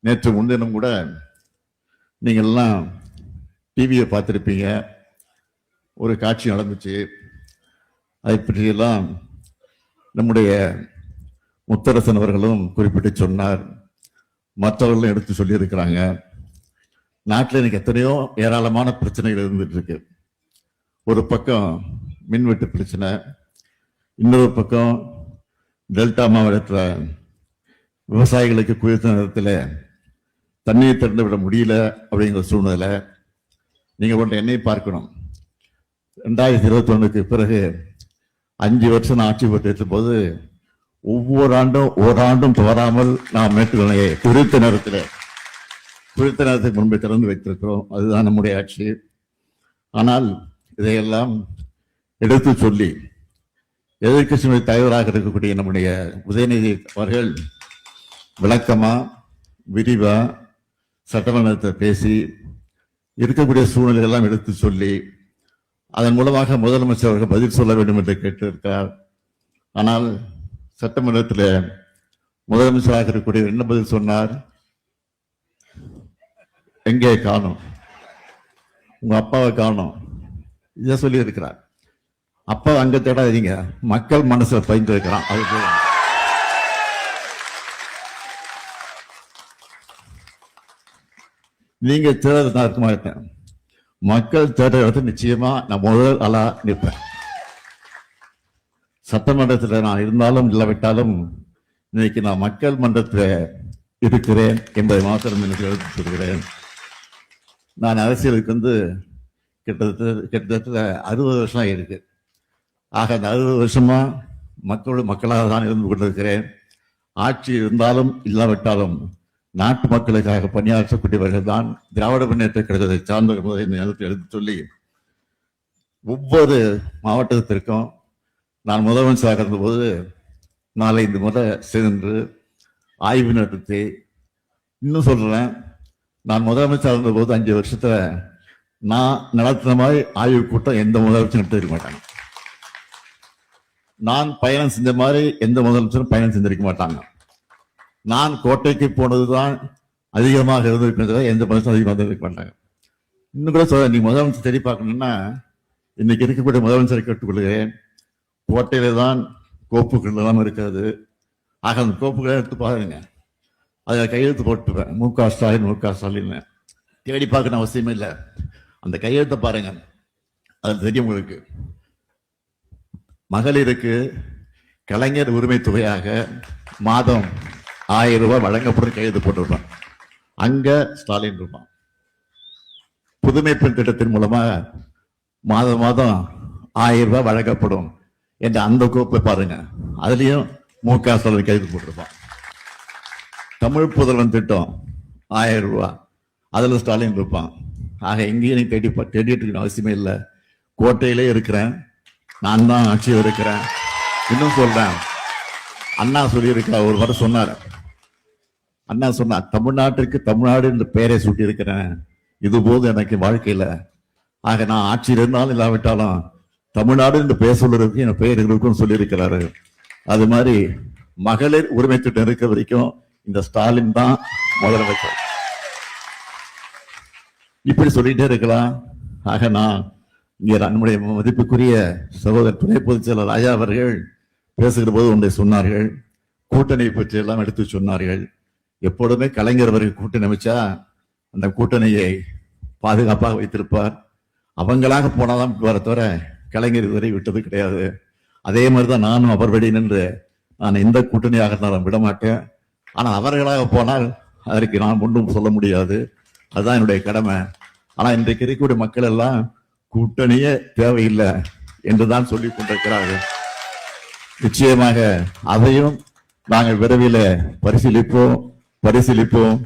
நேற்று முன்தினம் கூட நீங்கள் எல்லாம் டிவியை பார்த்துருப்பீங்க. ஒரு காட்சி நடந்துச்சு. அதை பற்றியெல்லாம் நம்முடைய முத்தரசன் அவர்களும் குறிப்பிட்டு சொன்னார். மற்றவர்களும் எடுத்து சொல்லியிருக்கிறாங்க. நாட்டில் எனக்கு எத்தனையோ ஏராளமான பிரச்சனைகள் இருந்துட்டு இருக்கு. ஒரு பக்கம் மின்வெட்டு பிரச்சனை, இன்னொரு பக்கம் டெல்டா மாவட்டத்தில் விவசாயிகளுக்கு குளிர்ந்த நேரத்தில் தண்ணீர் திறந்து விட முடியல அப்படிங்கிற சூழ்நிலை. நீங்கள் கொண்ட என்னை பார்க்கணும். 2021க்கு பிறகு 5 வருஷம் ஆட்சி பொறுத்த போது ஒவ்வொரு ஆண்டும் ஓராண்டும் தவறாமல் நாம் மேட்டுக்கணையை குறித்த நேரத்துக்கு முன்பே திறந்து வைத்திருக்கிறோம். அதுதான் நம்முடைய ஆட்சி. ஆனால் இதையெல்லாம் எடுத்து சொல்லி எதிர்க்கட்சி தலைவராக இருக்கக்கூடிய நம்முடைய உதயநிதி அவர்கள் விளக்கமா விரிவா சட்டமன்றத்தில் பேசி இருக்கக்கூடிய சூழ்நிலை எல்லாம் எடுத்து சொல்லி அதன் மூலமாக முதலமைச்சர் அவர்கள் பதில் சொல்ல வேண்டும் என்று கேட்டிருக்கிறார். ஆனால் சட்டமன்றத்தில் முதலமைச்சராக இருக்கக்கூடிய என்ன பதில் சொன்னார்? எங்கே காணும், உங்க அப்பாவை காணும், இதை சொல்லி இருக்கிறார். அப்பா அங்க தேடாதீங்க, மக்கள் மனசுல பயந்து இருக்கிறான். அதுக்கு நீங்க தேடுறது நான் இருக்க மாட்டேன். மக்கள் தேடுறது நிச்சயமா நான் முதல் ஆளா நிற்பேன். சட்டமன்றத்தில் நான் இருந்தாலும் இல்லாவிட்டாலும் இன்னைக்கு நான் மக்கள் மன்றத்தில் இருக்கிறேன் என்பதை மாத்திரம் எனக்கு எடுத்து சொல்கிறேன். நான் அரசியலுக்கு கிட்டத்தட்ட 60 வருஷம் ஆகியிருக்கு. ஆக அந்த 60 வருஷமா மக்களாக தான் இருந்து கொண்டிருக்கிறேன். ஆட்சி இருந்தாலும் இல்லாவிட்டாலும் நாட்டு மக்களுக்காக பணியாற்றக்கூடியவர்கள் தான் திராவிட முன்னேற்ற கழகத்தை சார்ந்தவர்கள் இந்த நேரத்தில் எடுத்து சொல்லி ஒவ்வொரு மாவட்டத்திற்கும் நான் முதலமைச்சராக இருந்தபோது 4-5 முறை சென்று ஆய்வு நடத்தி, இன்னும் சொல்றேன், நான் முதலமைச்சராக இருந்தபோது 5 வருஷத்துல நான் நடத்தின மாதிரி ஆய்வு கூட்டம் எந்த முதலமைச்சரும் எடுத்திருக்க மாட்டாங்க. நான் பயணம் செஞ்ச மாதிரி எந்த முதலமைச்சரும் பயணம் செஞ்சிருக்க மாட்டாங்க. நான் கோட்டைக்கு போனதுதான் அதிகமாக இருந்திருக்கின்றத எந்த முதலமைச்சரும் அதிகமாக இருந்திருக்க மாட்டாங்க. இன்னும் கூட சொல்ல, நீங்க முதலமைச்சர் தேடி பார்க்கணும்னா இன்னைக்கு இருக்கக்கூடிய முதலமைச்சரை கேட்டுக்கொள்கிறேன். கோட்டையில தான் கோப்புகள் எல்லாம் இருக்காது. ஆக அந்த கோப்புகளை எடுத்து பாருங்க, அதில் கையெழுத்து போட்டுப்பேன். முக ஸ்டாலின் தேடி பார்க்கணும் அவசியமே இல்லை. அந்த கையெழுத்தை பாருங்க, அது தெரியும் உங்களுக்கு. மகளிருக்கு கலைஞர் உரிமை தொகையாக மாதம் 1000 ரூபாய் வழங்கப்படும் கையெழுத்து போட்டிருப்பான். அங்க ஸ்டாலின் இருப்பான். புதுமை பெண் திட்டத்தின் மூலமாக மாதம் 1000 ரூபாய் வழங்கப்படும் என்ற அந்த கோப்பை பாருங்க, அதுலயும் முக ஸ்டாலின் கையெழுத்து போட்டிருப்பான். தமிழ் புதல்வன் திட்டம் 1000 ரூபாய், அதுல ஸ்டாலின் இருப்பான். ஆக எங்கேயும் தேடிட்டு இருக்க அவசியமே இல்லை. கோட்டையிலே இருக்கிறேன், நான் தான் ஆட்சியில் இருக்கிறேன். இன்னும் சொல்றேன், அண்ணா சொல்லியிருக்கிறார். ஒரு முறை சொன்னார், அண்ணா சொன்னார், தமிழ்நாட்டிற்கு தமிழ்நாடு என்று பெயரை சூட்டி இருக்கிறேன், இது போது எனக்கு வாழ்க்கையில. ஆக நான் ஆட்சியில் இருந்தாலும் இல்லாவிட்டாலும் தமிழ்நாடு என்று பெயர் சொல்றதுக்கு என் பெயர் இருக்குன்னு சொல்லியிருக்கிறாரு. அது மாதிரி மகளிர் உரிமை திட்டம் இருக்க வரைக்கும் இந்த ஸ்டாலின் தான் முதலமைச்சர். இப்படி சொல்லிட்டே இருக்கலாம். ஆக நான் இங்கே நம்முடைய மதிப்புக்குரிய சகோதரர் துணை பொதுச் செயலர் ராஜா அவர்கள் பேசுகிற போது ஒன்றை சொன்னார்கள். கூட்டணி பற்றி எல்லாம் எடுத்து சொன்னார்கள். எப்பொழுதுமே கலைஞர் அவர்கள் கூட்டணி அமைச்சா அந்த கூட்டணியை பாதுகாப்பாக வைத்திருப்பார். அவங்களாக போனாதான் வர தவிர கலைஞர் இதுவரை விட்டது கிடையாது. அதே மாதிரிதான் நானும் அவர் வழி நின்று நான் எந்த கூட்டணியாக இருந்தாலும் விட மாட்டேன். ஆனால் அவர்களாக போனால் அதற்கு நான் ஒன்றும் சொல்ல முடியாது. அதுதான் என்னுடைய கடமை. ஆனா இன்றைக்கு இருக்கக்கூடிய மக்கள் எல்லாம் கூட்டணியே தேவையில்லை என்றுதான் சொல்லிக் கொண்டிருக்கிறார்கள். நிச்சயமாக அதையும் நாங்கள் விரைவில் பரிசீலிப்போம்.